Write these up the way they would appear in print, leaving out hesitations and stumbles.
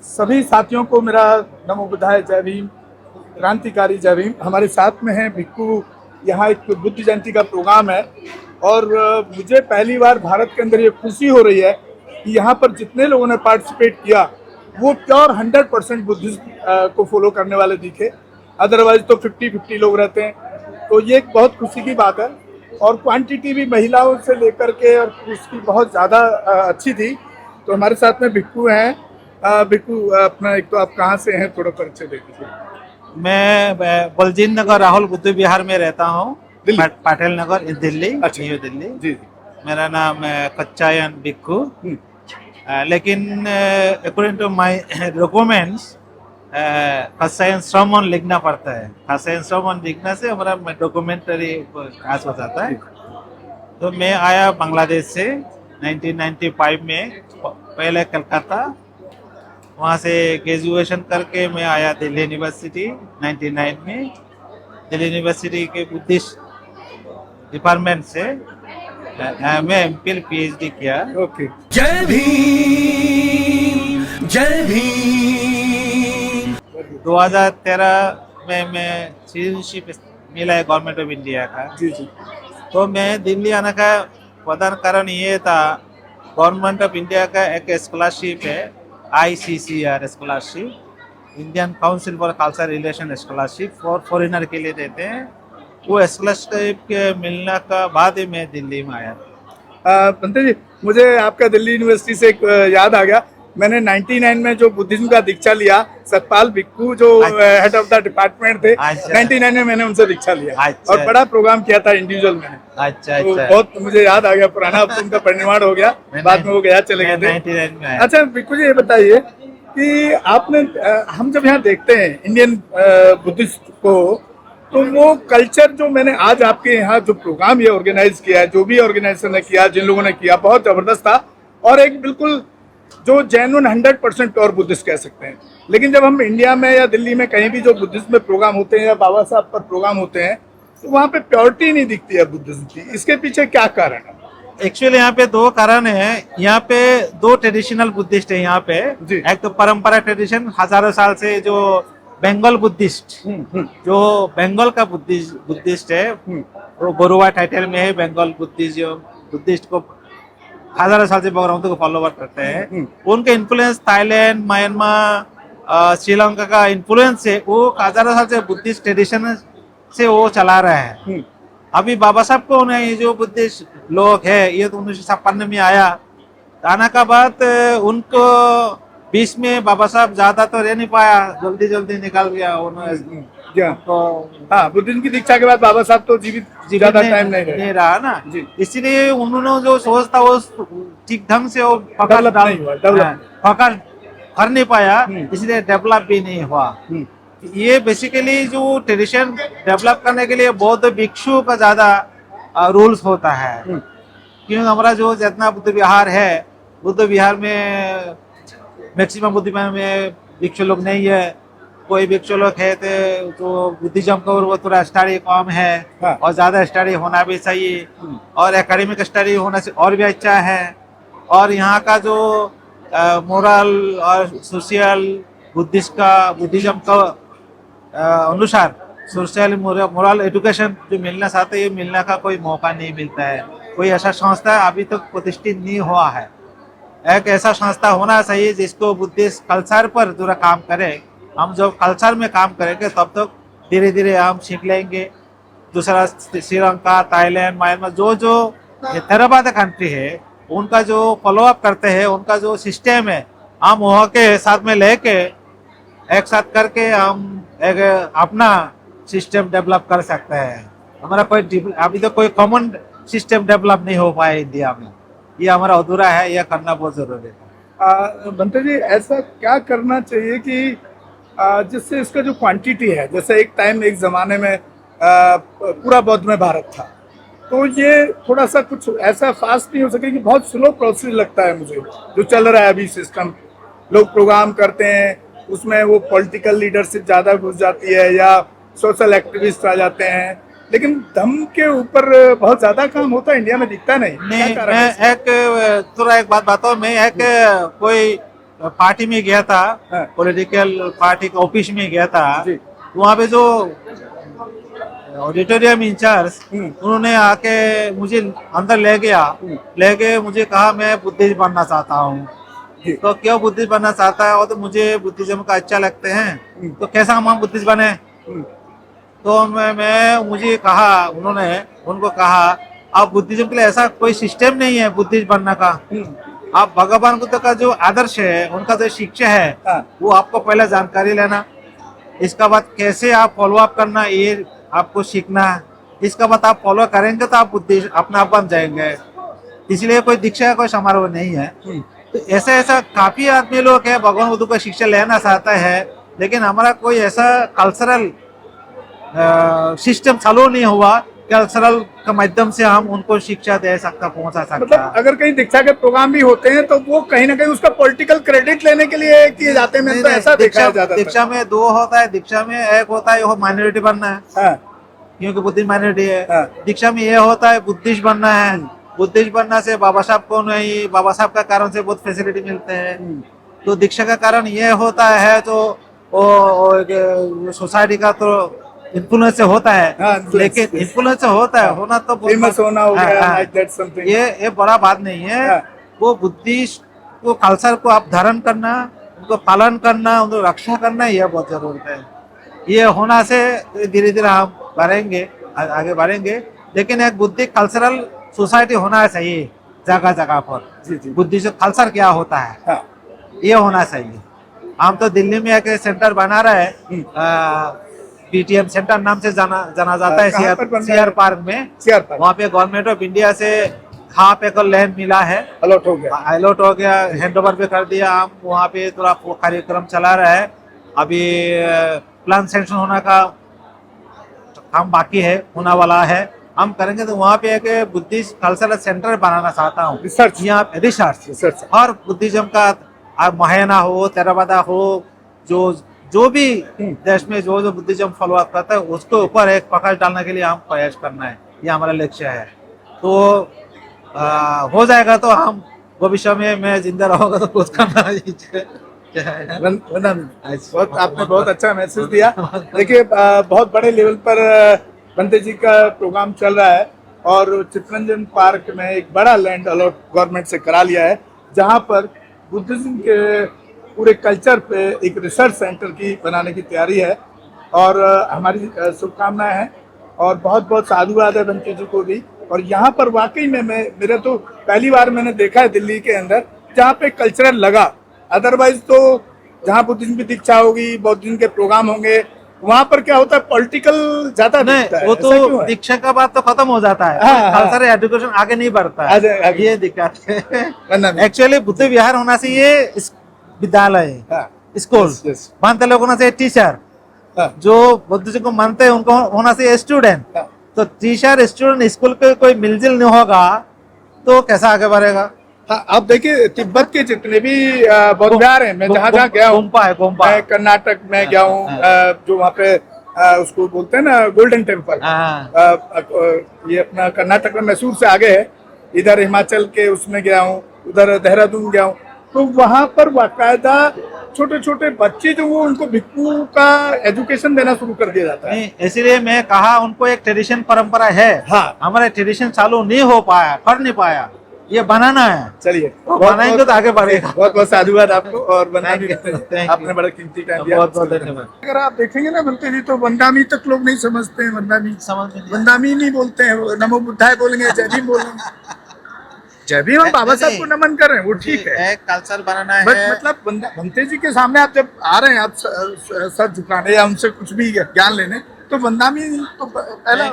सभी साथियों को मेरा नमो बुद्धाय जय भीम, क्रांतिकारी जय भीम। हमारे साथ में है भिक्खू। यहाँ एक बुद्ध जयंती का प्रोग्राम है और मुझे पहली बार भारत के अंदर ये खुशी हो रही है कि यहाँ पर जितने लोगों ने पार्टिसिपेट किया वो प्योर 100% बुद्धिज्म को फॉलो करने वाले दिखे। अदरवाइज तो 50-50 लोग रहते हैं, तो ये एक बहुत खुशी की बात है। और क्वांटिटी भी महिलाओं से लेकर के और उसकी बहुत ज़्यादा अच्छी थी। तो हमारे साथ में भिक्खू हैं। भिक्खू, अपना एक तो आप कहाँ से हैं, थोड़ा परिचय दे दीजिए। मैं बलजीत नगर राहुल बुद्ध विहार में रहता हूँ, दिल्ली। पाटिल नगर, दिल्ली। अच्छा। न्यू दिल्ली। जी। मेरा नाम है कच्चायन भिक्खू। लेकिन अकॉर्डिंग टू माय डॉक्यूमेंट्स कच्चायन श्रमण लिखना पड़ता है। कच्चायन श्रमण लिखने से हमारा डॉक्यूमेंटरी पास हो जाता है। तो मैं आया बांग्लादेश से 1995 में, पहले कलकत्ता, वहाँ से ग्रेजुएशन करके मैं आया दिल्ली यूनिवर्सिटी 99 में। दिल्ली यूनिवर्सिटी के बुद्धिस्ट डिपार्टमेंट से मैं एमफिल पीएचडी किया। ओके। जय भीम, जय भीम। 2013 में मैं सिटीजनशिप मिला है गवर्नमेंट ऑफ इंडिया का। जी जी। तो मैं दिल्ली आने का प्रधान कारण ये था, गवर्नमेंट ऑफ इंडिया का एक स्कॉलरशिप है, ICCR scholarship, Indian council for culture relation scholarship for foreigner के लिए देते हैं। वो स्कॉलरशिप के मिलने का बाद ही मैं दिल्ली में आया। बंते जी, मुझे आपका दिल्ली यूनिवर्सिटी से एक याद आ गया। मैंने 99 में जो बुद्धिज्म का दीक्षा लिया, सतपाल भिक्खू जो हेड ऑफ द डिपार्टमेंट थे, 99 में मैंने उनसे दीक्षा लिया। और बड़ा प्रोग्राम किया था इंडिविजुअल मैंने। अच्छा तो अच्छा। बहुत मुझे याद आ गया पुराना। अब तो उनका परिनिर्वाण हो गया, बाद में वो गया चले गए थे। 99 में आया। अच्छा भिक्खू जी, ये बताइए कि आपने हम जब यहाँ देखते हैं इंडियन बुद्धिस्ट को, तो वो कल्चर जो मैंने आज आपके यहाँ जो प्रोग्राम ये ऑर्गेनाइज किया है, जो भी ऑर्गेनाइजेशन ने किया, जिन लोगों ने किया, बहुत जबरदस्त था। और एक बिल्कुल जो जेन्युइन 100% प्योर बुद्धिस्ट कह सकते हैं। लेकिन जब हम इंडिया में या दिल्ली में कहीं भी जो बुद्धिज्म में प्रोग्राम होते हैं या बाबा साहब पर प्रोग्राम होते हैं, तो वहाँ पे प्योरिटी नहीं दिखती है बुद्धिज्म की। इसके पीछे क्या कारण है? एक्चुअली यहाँ पे दो कारण है। यहाँ पे दो ट्रेडिशनल बुद्धिस्ट है यहाँ पे। एक तो परंपरा ट्रेडिशन, हजारों साल से जो बंगाल बुद्धिस्ट, जो बंगाल का बुद्धिस्ट है, वो बोरुआ टाइटल में है। बंगाल बुद्धिस्ट को हजारों साल से बौद्ध को फॉलोवर करते हैं। उनके इन्फ्लुएंस थाईलैंड, म्यांमार, श्रीलंका का इन्फ्लुएंस है। वो हजारों साल से बुद्धिस्ट ट्रेडिशन से वो चला रहे हैं। अभी बाबा साहब को उन्हें ये जो बुद्धिस्ट लोग है, ये तो 1956 में आया। आने का बाद उनको बीच में बाबा साहब ज्यादा तो रह नहीं पाया, जल्दी जल्दी निकल गया उन्होंने। तो हाँ, बुद्धिज्म की दीक्षा के बाद बाबा साहब तो जीवित ज्यादा टाइम नहीं रहा ना। इसलिए उन्होंने जो सोच था वो ठीक ढंग से वो पकड़ कर नहीं पाया, इसलिए डेवलप भी नहीं हुआ। ये बेसिकली जो ट्रेडिशन डेवलप करने के लिए बौद्ध भिक्षु का ज्यादा रूल्स होता है। क्योंकि हमारा जो जितना बुद्ध विहार है, बुद्ध विहार में मैक्सिमम बुद्ध विहार में भिक्षु लोग नहीं है। कोई भिक्षु लोग है तो बुद्धिज्म का वो थोड़ा स्टडी कम है। हाँ। और ज्यादा स्टडी होना भी चाहिए, और एकेडमिक स्टडी होना से और भी अच्छा है। और यहाँ का जो मोरल और सोशल बुद्धिज्म का अनुसार सोशल मोरल एजुकेशन जो मिलना चाहते हैं, ये मिलने का कोई मौका नहीं मिलता है। कोई ऐसा संस्था अभी तक प्रतिष्ठित नहीं हुआ है। एक ऐसा संस्था होना चाहिए जिसको बुद्धिस्ट कल्चर पर पूरा काम करे। हम जब कल्चर में काम करेंगे तब तक धीरे धीरे हम सीख लेंगे। दूसरा श्रीलंका, थाईलैंड, म्यांमार, जो थेरावाद कंट्री है, उनका जो फॉलोअप करते हैं, उनका जो सिस्टम है, हम वहाँ के साथ में लेके एक साथ करके हम एक अपना सिस्टम डेवलप कर सकते हैं। हमारा कोई अभी तो कोई कॉमन सिस्टम डेवलप नहीं हो पाया इंडिया में। ये हमारा अधूरा है, यह करना बहुत जरूरी है। बंते जी, ऐसा क्या करना चाहिए कि जिससे इसका जो क्वांटिटी है, जैसे एक टाइम एक ज़माने में पूरा बौद्ध में भारत था, तो ये थोड़ा सा कुछ ऐसा फास्ट नहीं हो सके कि बहुत स्लो प्रोसेस लगता है मुझे जो चल रहा है अभी सिस्टम। लोग प्रोग्राम करते हैं, उसमें वो पॉलिटिकल लीडरशिप ज़्यादा घुस जाती है या सोशल एक्टिविस्ट आ जाते हैं, लेकिन धम के ऊपर बहुत ज़्यादा काम होता है, इंडिया में दिखता नहीं। मैं एक बात बताऊँ, मैं एक कोई पार्टी में गया था, हाँ। पॉलिटिकल पार्टी के ऑफिस में गया था, जी। वहाँ पे जो ऑडिटोरियम इंचार्ज हम्म। उन्होंने आके मुझे अंदर ले गया, लेके मुझे कहा मैं बुद्धिस्ट बनना चाहता हूँ। जी। तो क्यों बुद्धिस्ट बनना चाहता है? और तो मुझे बुद्धिज्म का अच्छा लगते हैं, तो कैसा हम बुद्धिस्ट बने? हम्म। तो मुझे कहा, उन्होंने उनको कहा आप बुद्धिज्म के लिए ऐसा कोई सिस्टम नहीं है बुद्धिस्ट बनने का। आप भगवान बुद्ध का जो आदर्श है, उनका जो शिक्षा है, हाँ। वो आपको पहले जानकारी लेना, इसका बाद कैसे आप फॉलो अप करना ये आपको सीखना है, इसका बाद आप फॉलो करेंगे तो आप बुद्धिस्ट अपने आप बन जाएंगे। इसलिए कोई दीक्षा का कोई समारोह नहीं है। तो ऐसा ऐसा काफी आदमी लोग है भगवान बुद्ध का शिक्षा लेना चाहता है, लेकिन हमारा कोई ऐसा कल्चरल सिस्टम चालू नहीं हुआ, कल्चरल के माध्यम से हम उनको शिक्षा दे सकता, पहुंचा सकता। मतलब अगर कहीं दीक्षा के प्रोग्राम भी होते हैं तो वो कहीं ना कहीं उसका पॉलिटिकल क्रेडिट लेने के लिए किए जाते हैं। मैंने तो ऐसा देखा है ज्यादातर। दीक्षा में दो होता है, दीक्षा में एक होता है माइनॉरिटी बनना है, हाँ। क्योंकि बुद्धिस्ट माइनॉरिटी है। हाँ। दीक्षा में ये होता है बुद्धिस्ट बनना है। बुद्धिस्ट बनना से बाबा साहब को नहीं, बाबा साहब का कारण से बहुत फैसिलिटी मिलते हैं। तो दीक्षा का कारण ये होता है तो वो सोसाइटी का तो इन्फ्लुएंस से होता है। हाँ, लेकिन इन्फ्लुएंस से होता है, होना तो फेमस होना हो गया, like that something। ये बड़ा बात नहीं है। हाँ। वो बुद्धिस्ट को कल्चर को आप धारण करना, उनको पालन करना, उनको रक्षा करना, यह बहुत जरूरत है। ये होना से धीरे धीरे हम बढ़ेंगे, आगे बढ़ेंगे। लेकिन एक बुद्धिस्ट कल्चरल सोसाइटी होना चाहिए जगह जगह पर। जी जी। बुद्धिस्ट कल्चर क्या होता है, हाँ। ये होना चाहिए। हम तो दिल्ली में एक सेंटर बना रहे हैं, पीटीएम सेंटर नाम से जाना जाता है, कहाँ पर बन रहा है? सीआर पार्क में। CR park. वहाँ पे गवर्नमेंट ऑफ इंडिया से हाफ एकड़ लैंड मिला है, अलॉट हो गया। अलॉट हो गया, हैंड ओवर भी कर दिया। हम वहाँ पे थोड़ा कार्यक्रम चला रहा है। अभी प्लान सेंक्शन होने का काम बाकी है, होने वाला है, हम करेंगे। तो वहाँ पे एक बुद्धिस्ट कल्चरल सेंटर बनाना चाहता हूँ। रिसर्च। यहाँ रिसर्च और बुद्धिज्म का महायाना हो, theravada हो, जो भी देश में जो बुद्धिज्म फॉलो अप करता है उसके ऊपर एक प्रकाश डालने के लिए हम प्रयास करना है, ये हमारा लक्ष्य है। तो हो जाएगा तो हम भविष्य में मैं जिंदा रहूंगा तो कुछ करना बहुत आपने बहुत अच्छा मैसेज दिया। देखिए बहुत बड़े लेवल पर बंते जी का प्रोग्राम चल रहा है और चित्तरंजन पार्क में एक बड़ा लैंड अलॉट गवर्नमेंट से करा लिया है, जहां पर बुद्धिज्म के पूरे कल्चर पे एक रिसर्च सेंटर की बनाने की तैयारी है। और हमारी शुभकामनाएं हैं और बहुत बहुत साधुवाद है बंते जी को भी। और यहाँ पर वाकई में मेरा तो पहली बार मैंने देखा है दिल्ली के अंदर जहाँ पे कल्चरल लगा। अदरवाइज तो जहाँ बुद्धिज्म की दीक्षा होगी, बुद्धिज्म के प्रोग्राम होंगे, वहाँ पर क्या होता है पॉलिटिकल ज्यादा दिखता है। वो तो दीक्षा का बात तो खत्म हो जाता है, कल्चर एजुकेशन आगे नहीं बढ़ता है, ये दिक्कत है। एक्चुअली बुद्ध विहार होना चाहिए विद्यालय, स्कूल मानते लोग होना चाहिए टीचर, जो बुद्धिज्म को मानते हैं उनको होना चाहिए स्टूडेंट। तो टीचर स्टूडेंट स्कूल के कोई मिलजुल नहीं होगा तो कैसा आगे बढ़ेगा। हाँ, आप देखिए तिब्बत के जितने भी बौद्ध विहार हैं, मैं जहाँ जहाँ गया हूँ, मैं कर्नाटक में गया हूँ, जो वहाँ पे उसको बोलते हैं ना गोल्डन टेम्पल, ये अपना कर्नाटक में मैसूर से आगे है। इधर हिमाचल के उसमें गया हूँ, उधर देहरादून गया हूँ, तो वहाँ पर बाकायदा छोटे छोटे बच्चे जो वो उनको भिक्षु का एजुकेशन देना शुरू कर दिया जाता है। इसीलिए मैं कहा उनको एक ट्रेडिशन परंपरा है। हाँ, हमारा ट्रेडिशन चालू नहीं हो पाया, कर नहीं पाया, ये बनाना है। चलिए तो बनाएंगे तो आगे बढ़ेगा। बहुत बहुत साधुवाद आपको और आपने बड़ा कीमती टाइम दिया, बहुत बहुत धन्यवाद। अगर आप देखेंगे ना बनते जी तो वंदामी तक लोग नहीं समझते हैं। वंदामी नहीं बोलते हैं, नमो बुद्धाय बोलेंगे, जय भीम बोलेंगे। जय भीम हम बाबा साहब को नमन कर रहे हैं, वो ठीक है, कल्चर बनाना है। मतलब बनते जी के सामने आप जब आ रहे हैं, आप सर झुकाने या उनसे कुछ भी ज्ञान लेने, तो वंदामी तो पहला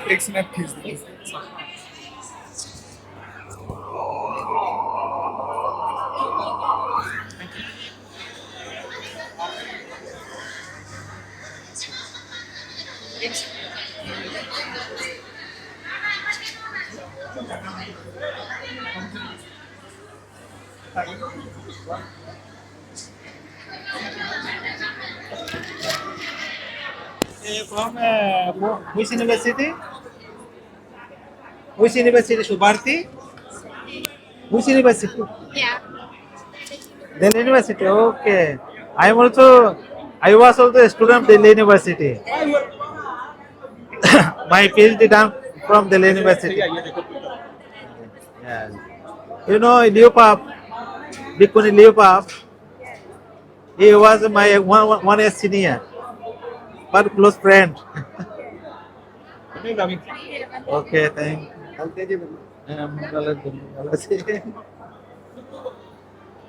एक स्नैप खींच दीजिए। From which university? Which university? Shubharti? Which university? Yeah. Delhi University. Okay. I was also a student of Delhi University. My PhD done from Delhi University. Yeah. You know Leopap, Bhikkhuni Leopap. He was my one year senior, but close friend. Okay, thank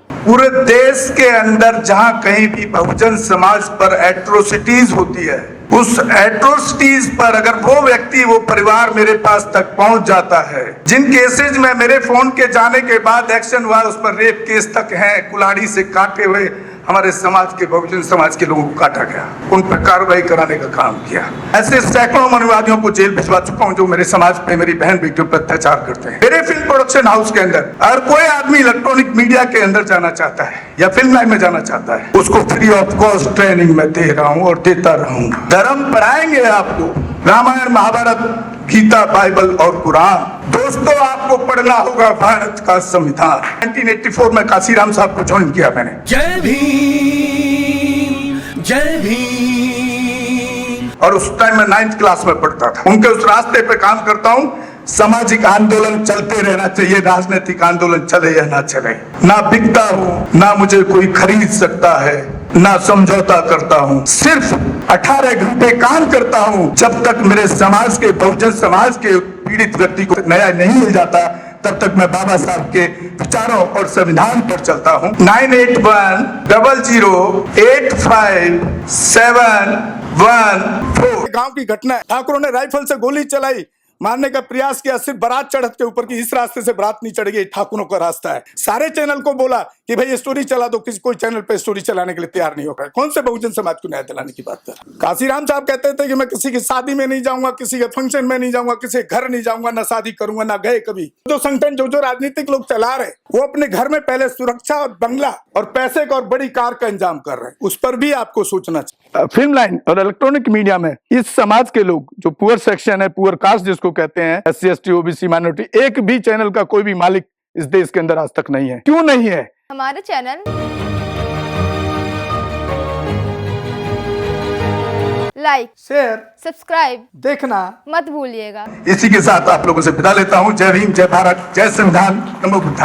पूरे देश के अंदर जहां कहीं भी बहुजन समाज पर atrocities होती है, उस एट्रोसिटीज पर अगर वो व्यक्ति, वो परिवार मेरे पास तक पहुंच जाता है, जिन केसेज में मेरे फोन के जाने के बाद एक्शन हुआ, उस पर रेप केस तक है, कुल्हाड़ी से काटे हुए हमारे समाज के, बहुजन समाज के लोगों को काटा गया, उन पर कार्रवाई कराने का काम किया। ऐसे सैकड़ों मनुवादियों को जेल भिजवा चुका हूं जो मेरे समाज पे, मेरी बहन बेटियों पर अत्याचार करते हैं। मेरे फिल्म प्रोडक्शन हाउस के अंदर अगर कोई आदमी इलेक्ट्रॉनिक मीडिया के अंदर जाना चाहता है या फिल्म लाइन में जाना चाहता है, उसको फ्री ऑफ कॉस्ट ट्रेनिंग में दे रहा हूं और देता रहूंगा। धर्म पढ़ाएंगे आपको, रामायण, महाभारत, गीता, बाइबल और कुरान। दोस्तों, आपको पढ़ना होगा भारत का संविधान। 1984 में काशीराम साहब को ज्वाइन किया मैंने। जय भीम, जय भीम। और उस टाइम में 9th क्लास में पढ़ता था। उनके उस रास्ते पे काम करता हूँ। सामाजिक आंदोलन चलते रहना चाहिए, राजनीतिक आंदोलन चले या ना चले। ना बिकता हूँ, ना मुझे कोई खरीद सकता है, ना समझौता करता हूँ। सिर्फ 18 घंटे काम करता हूँ। जब तक मेरे समाज के, बहुजन समाज के पीड़ित व्यक्ति को न्याय नहीं मिल जाता, तब तक मैं बाबा साहब के विचारों और संविधान पर चलता हूँ। 9810085714 गांव की घटना है। ठाकुरों ने राइफल से गोली चलाई, मारने का प्रयास किया, सिर्फ बारात चढ़त के ऊपर की, इस रास्ते से बारात नहीं चढ़ गई, ठाकुरों का रास्ता है। सारे चैनल को बोला कि भाई स्टोरी चला दो, किसी कोई चैनल पे स्टोरी चलाने के लिए तैयार नहीं हो पाया। कौन से बहुजन समाज को न्याय दिलाने की बात कर? काशीराम साहब कहते थे कि मैं किसी की शादी में नहीं जाऊंगा, किसी के फंक्शन में नहीं जाऊंगा, किसी के घर नहीं जाऊंगा, ना शादी करूंगा, ना गए कभी। जो संगठन, जो राजनीतिक लोग चला रहे, वो अपने घर में पहले सुरक्षा और बंगला और पैसे का और बड़ी कार का इंतजाम कर रहे हैं। उस पर भी आपको सोचना चाहिए। फिल्म लाइन और इलेक्ट्रॉनिक मीडिया में इस समाज के लोग, जो पुअर सेक्शन है, पुअर कास्ट जिसको कहते हैं, SC ST OBC माइनॉरिटी, एक भी चैनल का कोई भी मालिक इस देश के अंदर आज तक नहीं है। क्यों नहीं है? हमारे चैनल लाइक, शेयर, सब्सक्राइब देखना मत भूलिएगा। इसी के साथ आप लोगों से विदा लेता हूं। जय भीम, जय भारत, जय संविधान, नमो बुद्धाय।